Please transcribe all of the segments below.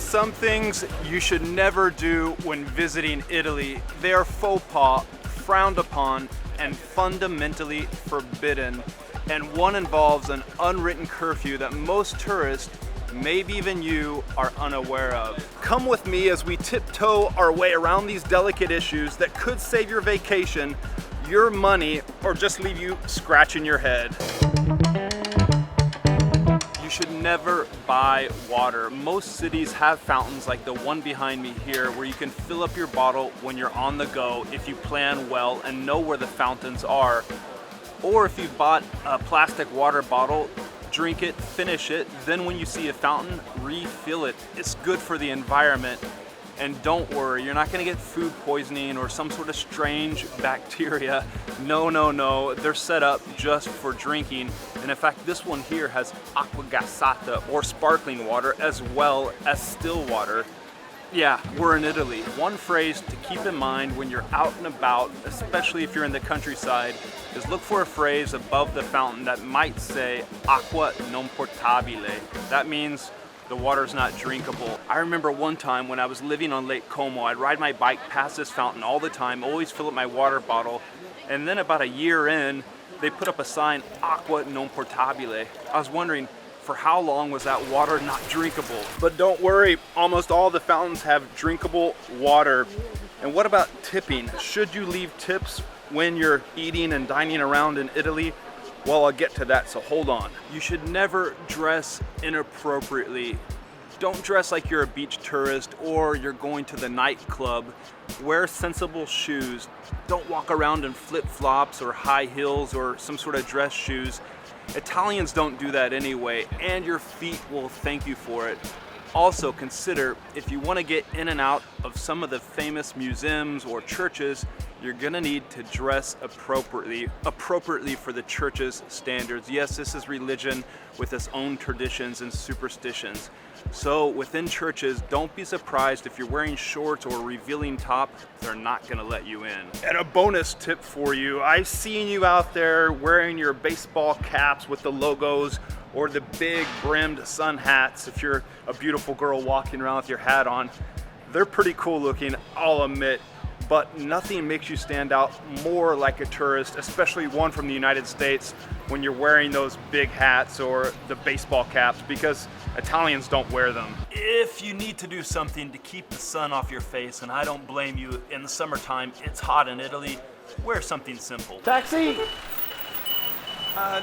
Some things you should never do when visiting Italy. They are faux pas, frowned upon, and fundamentally forbidden. And one involves an unwritten curfew that most tourists, maybe even you, are unaware of. Come with me as we tiptoe our way around these delicate issues that could save your vacation, your money, or just leave you scratching your head. You should never buy water. Most cities have fountains like the one behind me here where you can fill up your bottle when you're on the go if you plan well and know where the fountains are. Or if you've bought a plastic water bottle, drink it, finish it, then when you see a fountain, refill it. It's good for the environment. And don't worry, you're not gonna get food poisoning or some sort of strange bacteria. No, no, no, they're set up just for drinking. And in fact, this one here has acqua gassata, or sparkling water, as well as still water. Yeah, we're in Italy. One phrase to keep in mind when you're out and about, especially if you're in the countryside, is look for a phrase above the fountain that might say acqua non potabile. That means the water's not drinkable. I remember one time when I was living on Lake Como, I'd ride my bike past this fountain all the time, always fill up my water bottle, and then about a year in, they put up a sign, acqua non potabile. I was wondering, for how long was that water not drinkable? But don't worry, almost all the fountains have drinkable water. And what about tipping? Should you leave tips when you're eating and dining around in Italy? Well, I'll get to that, so hold on. You should never dress inappropriately. Don't dress like you're a beach tourist or you're going to the nightclub. Wear sensible shoes. Don't walk around in flip-flops or high heels or some sort of dress shoes. Italians don't do that anyway, and your feet will thank you for it. Also consider, if you want to get in and out of some of the famous museums or churches, you're gonna need to dress appropriately for the church's standards. Yes, this is religion with its own traditions and superstitions. So within churches, don't be surprised if you're wearing shorts or a revealing top, they're not gonna let you in. And a bonus tip for you, I've seen you out there wearing your baseball caps with the logos or the big brimmed sun hats if you're a beautiful girl walking around with your hat on. They're pretty cool looking, I'll admit, but nothing makes you stand out more like a tourist, especially one from the United States, when you're wearing those big hats or the baseball caps, because Italians don't wear them. If you need to do something to keep the sun off your face, and I don't blame you, in the summertime, it's hot in Italy, wear something simple. Taxi!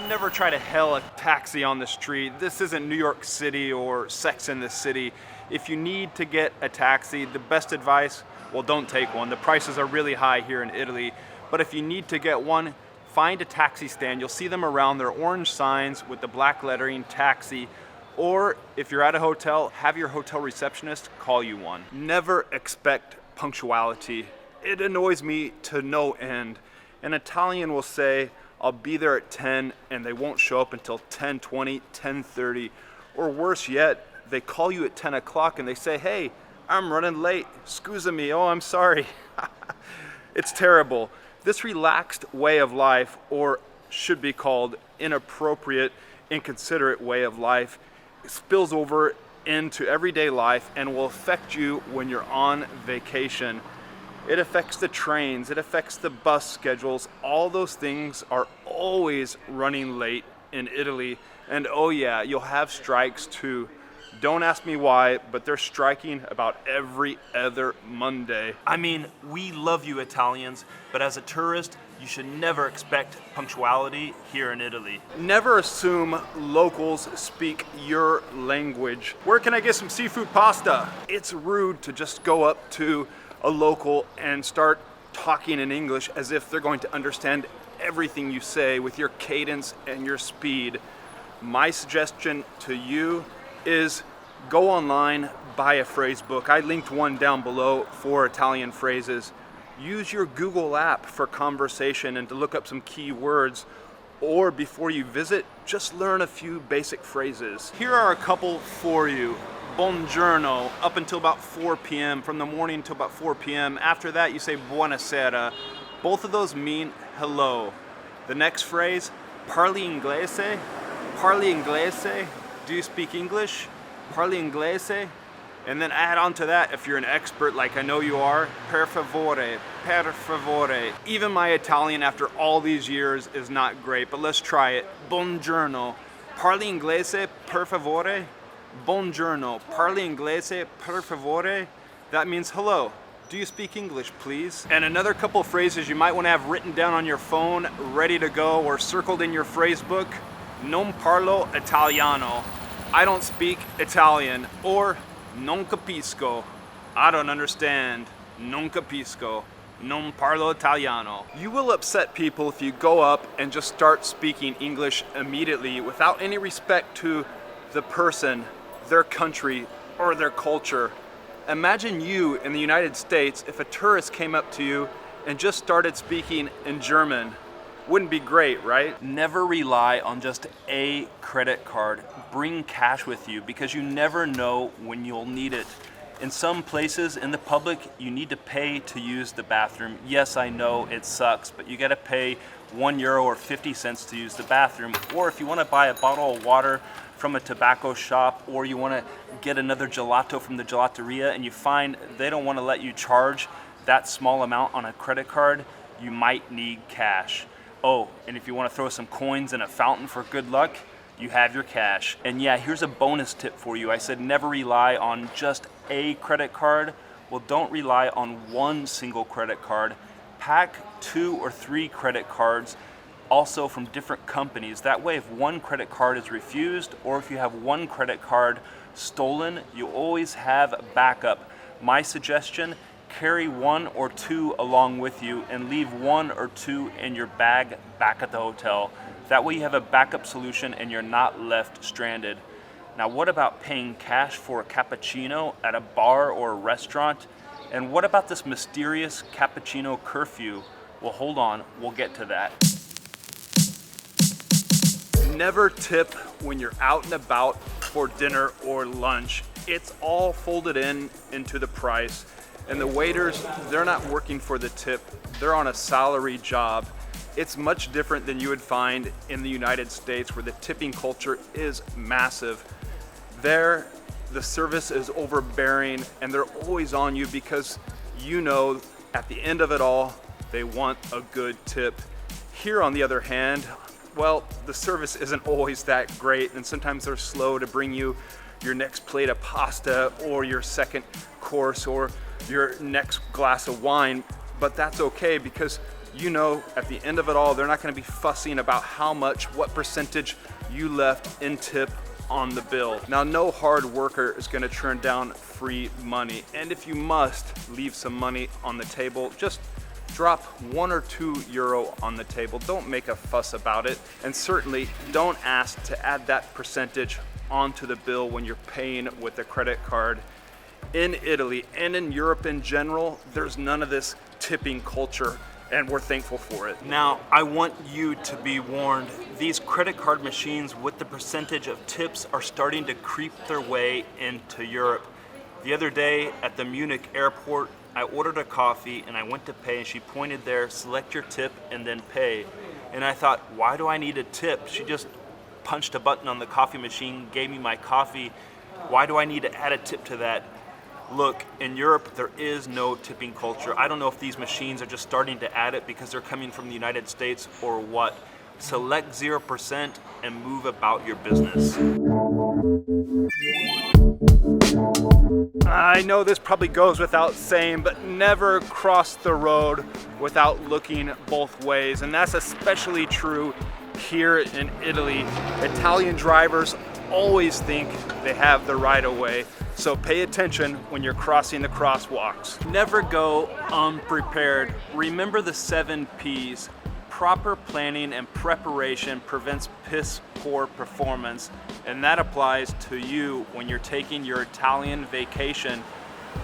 Never try to hail a taxi on the street. This isn't New York City or Sex and the City. If you need to get a taxi, the best advice, well, don't take one. The prices are really high here in Italy. But if you need to get one, find a taxi stand. You'll see them around. They're orange signs with the black lettering, taxi. Or if you're at a hotel, have your hotel receptionist call you one. Never expect punctuality. It annoys me to no end. An Italian will say, I'll be there at 10, and they won't show up until 10:20, 10:30. Or worse yet, they call you at 10 o'clock and they say, hey, I'm running late, scusa me, oh, I'm sorry. It's terrible. This relaxed way of life, or should be called inappropriate, inconsiderate way of life, spills over into everyday life and will affect you when you're on vacation. It affects the trains, it affects the bus schedules. All those things are always running late in Italy. And oh yeah, you'll have strikes too. Don't ask me why, but they're striking about every other Monday. I mean, we love you Italians, but as a tourist, you should never expect punctuality here in Italy. Never assume locals speak your language. Where can I get some seafood pasta? It's rude to just go up to a local and start talking in English as if they're going to understand everything you say with your cadence and your speed. My suggestion to you is go online, buy a phrase book. I linked one down below for Italian phrases. Use your Google app for conversation and to look up some key words. Or before you visit, just learn a few basic phrases. Here are a couple for you. Buongiorno, up until about 4 p.m., from the morning till about 4 p.m. After that, you say buonasera. Both of those mean hello. The next phrase, parli inglese? Parli inglese? Do you speak English? Parli inglese? And then add on to that, if you're an expert like I know you are, per favore, per favore. Even my Italian after all these years is not great, but let's try it. Buongiorno, parli inglese, per favore? Buongiorno, parli inglese, per favore? That means hello. Do you speak English, please? And another couple phrases you might want to have written down on your phone, ready to go, or circled in your phrase book. Non parlo italiano. I don't speak Italian. Or non capisco. I don't understand. Non capisco. Non parlo italiano. You will upset people if you go up and just start speaking English immediately without any respect to the person, their country, or their culture. Imagine you in the United States if a tourist came up to you and just started speaking in German. Wouldn't be great, right? Never rely on just a credit card. Bring cash with you because you never know when you'll need it. In some places in the public, you need to pay to use the bathroom. Yes, I know it sucks, but you gotta pay €1 or 50 cents to use the bathroom. Or if you wanna buy a bottle of water from a tobacco shop, or you wanna get another gelato from the gelateria and you find they don't wanna let you charge that small amount on a credit card, you might need cash. Oh, and if you want to throw some coins in a fountain for good luck, you have your cash. And yeah, here's a bonus tip for you. I said never rely on just a credit card. Well, don't rely on one single credit card. Pack 2 or 3 credit cards, also from different companies. That way, if one credit card is refused, or if you have one credit card stolen, you always have backup. My suggestion, carry 1 or 2 along with you and leave 1 or 2 in your bag back at the hotel. That way you have a backup solution and you're not left stranded. Now, what about paying cash for a cappuccino at a bar or a restaurant? And what about this mysterious cappuccino curfew? Well, hold on, we'll get to that. Never tip when you're out and about for dinner or lunch. It's all folded into the price. And the waiters, they're not working for the tip, they're on a salary job. It's much different than you would find in the United States where the tipping culture is massive. There, the service is overbearing and they're always on you because you know at the end of it all, they want a good tip. Here on the other hand, well, the service isn't always that great and sometimes they're slow to bring you your next plate of pasta or your second course or your next glass of wine, but that's okay because you know at the end of it all, they're not gonna be fussing about how much, what percentage you left in tip on the bill. Now, no hard worker is gonna turn down free money, and if you must leave some money on the table, just drop €1 or €2 on the table. Don't make a fuss about it, and certainly don't ask to add that percentage onto the bill when you're paying with a credit card. In Italy and in Europe in general, there's none of this tipping culture, and we're thankful for it. Now, I want you to be warned. These credit card machines with the percentage of tips are starting to creep their way into Europe. The other day at the Munich airport, I ordered a coffee and I went to pay and she pointed there, select your tip and then pay. And I thought, why do I need a tip? She just punched a button on the coffee machine, gave me my coffee. Why do I need to add a tip to that? Look, in Europe, there is no tipping culture. I don't know if these machines are just starting to add it because they're coming from the United States or what. Select 0% and move about your business. I know this probably goes without saying, but never cross the road without looking both ways. And that's especially true here in Italy. Italian drivers always think they have the right of way. So pay attention when you're crossing the crosswalks. Never go unprepared. Remember the 7 P's. Proper planning and preparation prevents piss poor performance, and that applies to you when you're taking your Italian vacation.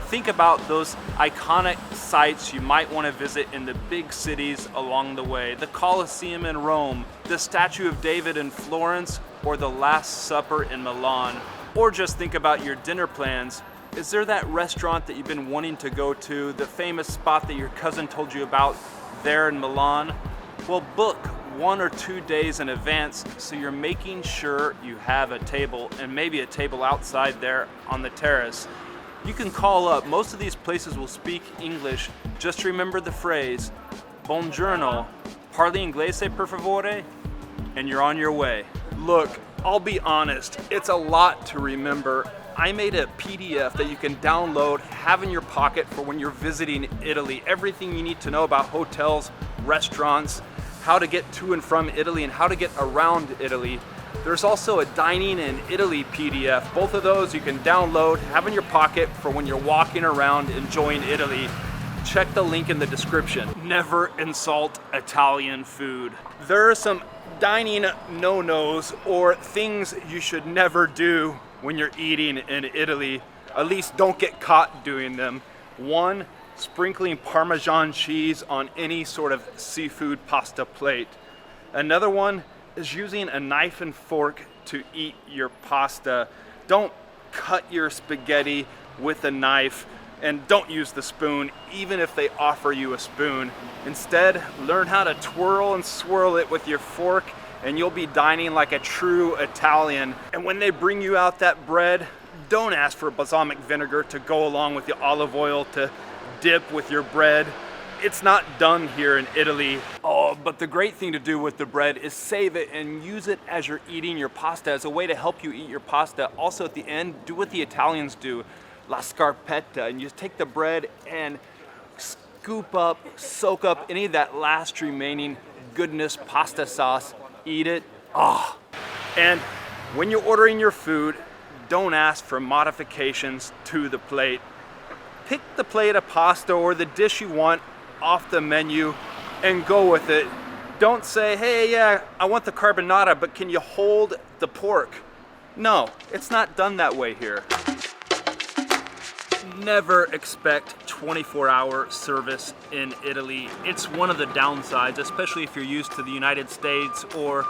Think about those iconic sites you might want to visit in the big cities along the way. The Colosseum in Rome, the Statue of David in Florence, or the Last Supper in Milan. Or just think about your dinner plans. Is there that restaurant that you've been wanting to go to, the famous spot that your cousin told you about there in Milan? Well, book 1 or 2 days in advance so you're making sure you have a table, and maybe a table outside there on the terrace. You can call up. Most of these places will speak English. Just remember the phrase, buongiorno, parli inglese per favore, and you're on your way. Look, I'll be honest, it's a lot to remember. I made a PDF that you can download, have in your pocket for when you're visiting Italy. Everything you need to know about hotels, restaurants, how to get to and from Italy, and how to get around Italy. There's also a Dining in Italy PDF. Both of those you can download, have in your pocket for when you're walking around enjoying Italy. Check the link in the description. Never insult Italian food. There are some dining no-nos or things you should never do when you're eating in Italy. At least don't get caught doing them. One, sprinkling Parmesan cheese on any sort of seafood pasta plate. Another one is using a knife and fork to eat your pasta. Don't cut your spaghetti with a knife, and don't use the spoon even if they offer you a spoon. Instead, learn how to twirl and swirl it with your fork, and you'll be dining like a true Italian. And when they bring you out that bread, don't ask for balsamic vinegar to go along with the olive oil to dip with your bread. It's not done here in Italy. Oh, but the great thing to do with the bread is save it and use it as you're eating your pasta as a way to help you eat your pasta. Also at the end, do what the Italians do, la scarpetta, and you just take the bread and scoop up, soak up any of that last remaining goodness pasta sauce, eat it. Oh. And when you're ordering your food, don't ask for modifications to the plate. Pick the plate of pasta or the dish you want off the menu and go with it. Don't say, hey, yeah, I want the carbonara, but can you hold the pork? No, it's not done that way here. Never expect 24-hour service in Italy. It's one of the downsides, especially if you're used to the United States or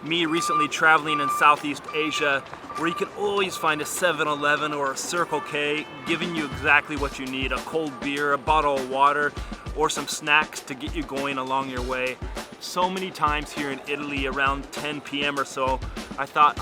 me recently traveling in Southeast Asia, where you can always find a 7-Eleven or a Circle K giving you exactly what you need, a cold beer, a bottle of water, or some snacks to get you going along your way. So many times here in Italy around 10 p.m. or so, I thought,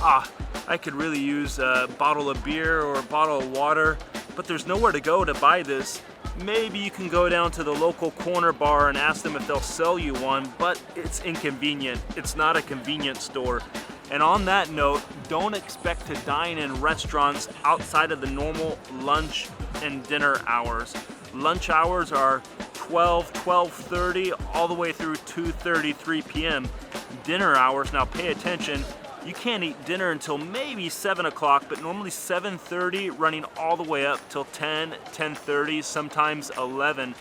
I could really use a bottle of beer or a bottle of water, but there's nowhere to go to buy this. Maybe you can go down to the local corner bar and ask them if they'll sell you one, but it's inconvenient. It's not a convenience store. And on that note, don't expect to dine in restaurants outside of the normal lunch and dinner hours. Lunch hours are 12, 12:30, all the way through 2:30, 3 p.m. Dinner hours, now pay attention, you can't eat dinner until maybe 7 o'clock, but normally 7:30, running all the way up till 10, 10:30, sometimes 11.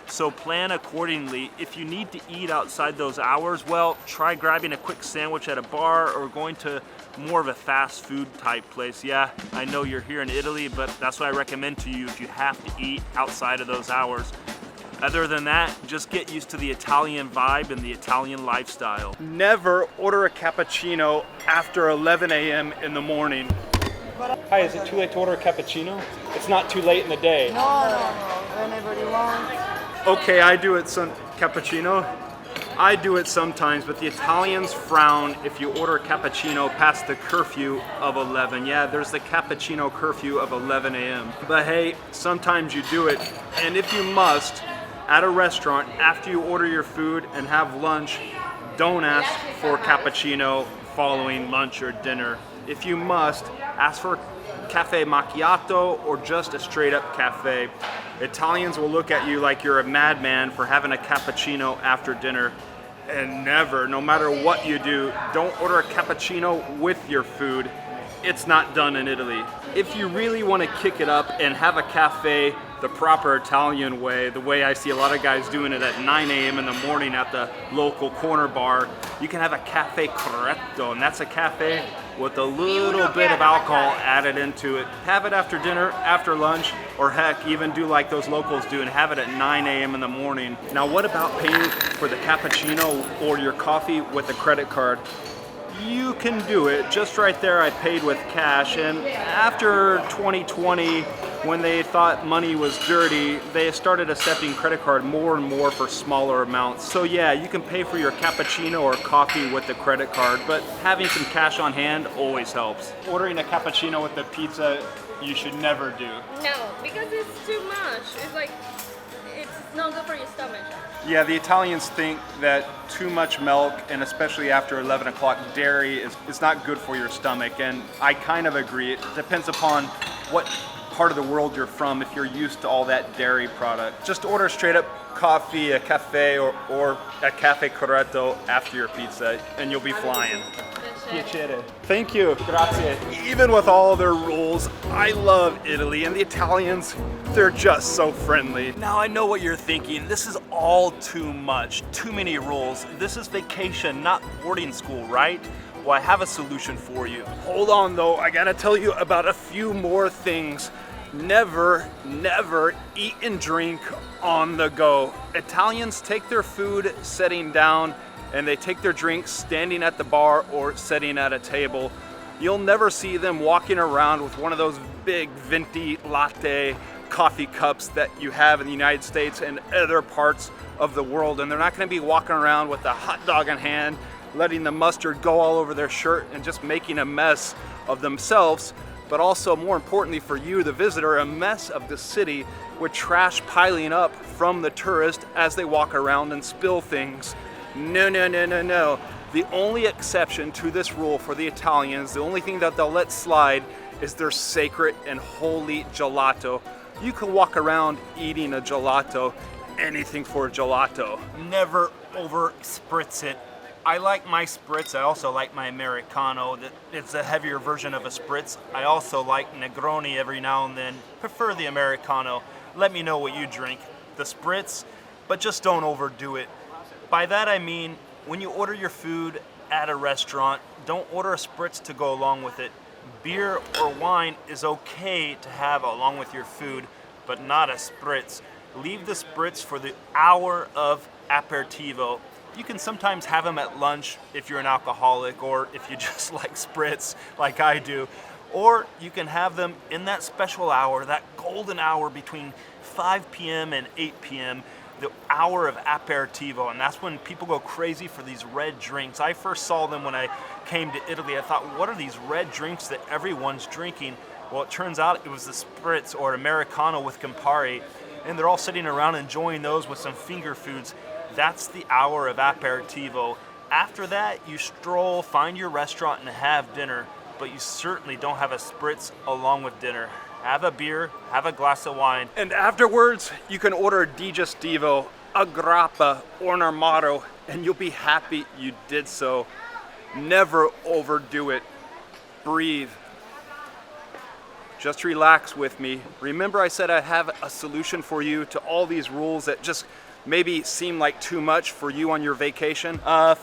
So plan accordingly. If you need to eat outside those hours, well, try grabbing a quick sandwich at a bar or going to more of a fast food type place. Yeah, I know you're here in Italy, but that's what I recommend to you if you have to eat outside of those hours. Other than that, just get used to the Italian vibe and the Italian lifestyle. Never order a cappuccino after 11 a.m. in the morning. Hi, is it too late to order a cappuccino? It's not too late in the day. No, whenever you want. Okay, I do it cappuccino. I do it sometimes, but the Italians frown if you order a cappuccino past the curfew of 11. Yeah, there's the cappuccino curfew of 11 a.m. But hey, sometimes you do it. And if you must, at a restaurant, after you order your food and have lunch, don't ask for cappuccino following lunch or dinner. If you must, ask for cafe macchiato or just a straight up cafe. Italians will look at you like you're a madman for having a cappuccino after dinner. And never, no matter what you do, don't order a cappuccino with your food. It's not done in Italy. If you really want to kick it up and have a cafe the proper Italian way, the way I see a lot of guys doing it at 9 a.m. in the morning at the local corner bar, you can have a cafe corretto, and that's a cafe with a little bit of alcohol added into it. Have it after dinner, after lunch, or heck, even do like those locals do and have it at 9 a.m. in the morning. Now, what about paying for the cappuccino or your coffee with a credit card? you can do it. Just right there, I paid with cash. And after 2020, when they thought money was dirty, they started accepting credit card more and more for smaller amounts. So yeah, you can pay for your cappuccino or coffee with the credit card, but having some cash on hand always helps. Ordering a cappuccino with the pizza, you should never do. No, because it's too much. It's like, it's not good for your stomach. Yeah, the Italians think that too much milk, and especially after 11 o'clock, dairy is not good for your stomach, and I kind of agree. It depends upon what part of the world you're from, if you're used to all that dairy product. Just order straight up coffee, a cafe, or a cafe corretto after your pizza, and you'll be flying. Piacere. Thank you. Grazie. Even with all their rules, I love Italy, and the Italians, they're just so friendly. Now I know what you're thinking. This is all too much. Too many rules. This is vacation, not boarding school, right? Well, I have a solution for you. Hold on though, I gotta tell you about a few more things. Never, never eat and drink on the go. Italians take their food sitting down, and they take their drinks standing at the bar or sitting at a table. You'll never see them walking around with one of those big venti latte coffee cups that you have in the United States and other parts of the world. And they're not gonna be walking around with a hot dog in hand, letting the mustard go all over their shirt and just making a mess of themselves, but also more importantly for you, the visitor, a mess of the city with trash piling up from the tourist as they walk around and spill things. No, no, no, no, no. The only exception to this rule for the Italians, the only thing that they'll let slide, is their sacred and holy gelato. You can walk around eating a gelato, anything for a gelato. Never over spritz it. I like my spritz. I also like my Americano. It's a heavier version of a spritz. I also like Negroni every now and then. Prefer the Americano. Let me know what you drink. The spritz, but just don't overdo it. By that I mean, when you order your food at a restaurant, don't order a spritz to go along with it. Beer or wine is okay to have along with your food, but not a spritz. Leave the spritz for the hour of aperitivo. You can sometimes have them at lunch if you're an alcoholic, or if you just like spritz like I do. Or you can have them in that special hour, that golden hour between 5 p.m. and 8 p.m., the hour of aperitivo, and that's when people go crazy for these red drinks. I first saw them when I came to Italy. I thought, what are these red drinks that everyone's drinking? Well, it turns out it was the spritz or Americano with Campari, and they're all sitting around enjoying those with some finger foods. That's the hour of aperitivo. After that, you stroll, find your restaurant, and have dinner, but you certainly don't have a spritz along with dinner. Have a beer, have a glass of wine, and afterwards, you can order a digestivo, a grappa, or an armato, and you'll be happy you did so. Never overdo it. Breathe. Just relax with me. Remember I said I have a solution for you to all these rules that just maybe seem like too much for you on your vacation?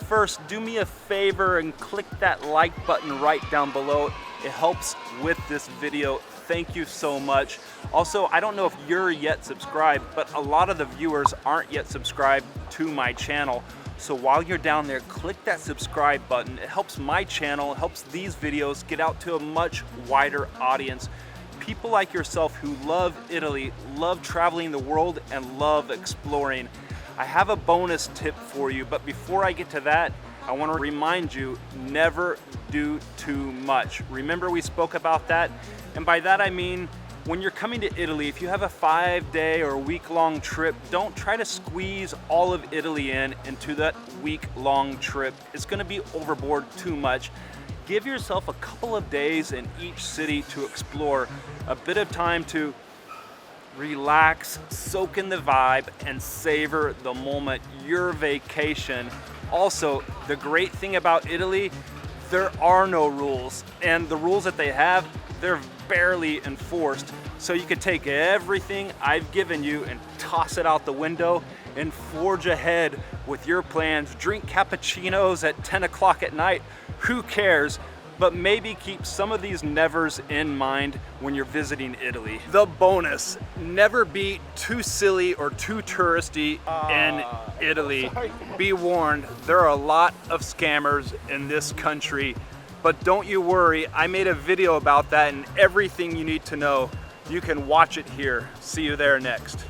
First, do me a favor and click that like button right down below. It helps with this video. Thank you so much. Also, I don't know if you're yet subscribed, but a lot of the viewers aren't yet subscribed to my channel. So while you're down there, click that subscribe button. It helps my channel, helps these videos get out to a much wider audience. People like yourself who love Italy, love traveling the world, and love exploring. I have a bonus tip for you, but before I get to that, I want to remind you, never do too much. Remember we spoke about that? And by that I mean, when you're coming to Italy, if you have a 5-day or week-long trip, don't try to squeeze all of Italy into that week-long trip. It's going to be overboard too much. Give yourself a couple of days in each city to explore, a bit of time to relax, soak in the vibe, and savor the moment, your vacation. Also, the great thing about Italy, there are no rules, and the rules that they have, they're barely enforced. So you could take everything I've given you and toss it out the window and forge ahead with your plans. Drink cappuccinos at 10 o'clock at night. Who cares? but maybe keep some of these nevers in mind when you're visiting Italy. The bonus, never be too silly or too touristy in Italy. Be warned, there are a lot of scammers in this country, but don't you worry, I made a video about that and everything you need to know. You can watch it here. See you there next.